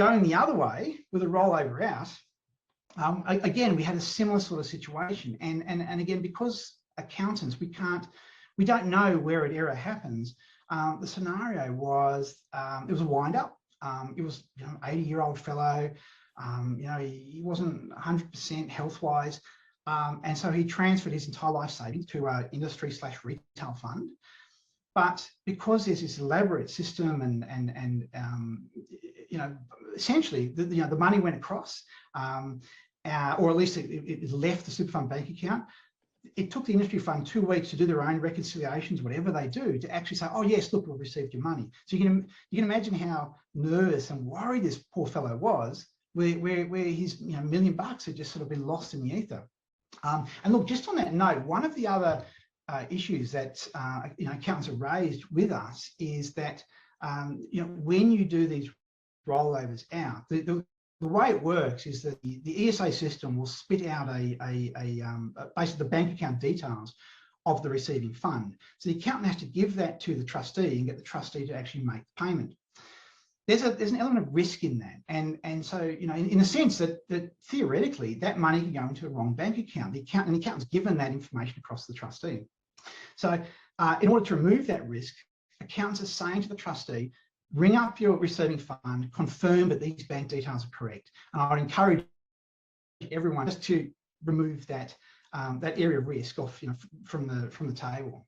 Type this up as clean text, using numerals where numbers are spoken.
Going the other way with a rollover out, again, we had a similar sort of situation. And again, because accountants, we don't know where an error happens. The scenario was, it was a wind up. It was, 80-year-old fellow. He wasn't 100% health-wise. And so he transferred his entire life savings to an industry/retail fund. But because there's this elaborate system and essentially the money went across, or at least it left the super fund bank account. It took the industry fund 2 weeks to do their own reconciliations, whatever they do, to actually say, oh yes, look, we've received your money. So you can imagine how nervous and worried this poor fellow was, where his $1 million had just sort of been lost in the ether. And look, just on that note, one of the other issues that accountants have raised with us is that when you do these rollovers out, the way it works is that the ESA system will spit out basically the bank account details of the receiving fund. So the accountant has to give that to the trustee and get the trustee to actually make the payment. There's an element of risk in that, and so in the sense that theoretically that money can go into a wrong bank account. The accountant's given that information across to the trustee. So in order to remove that risk, accountants are saying to the trustee, ring up your receiving fund, confirm that these bank details are correct. And I would encourage everyone just to remove that area of risk off from the table.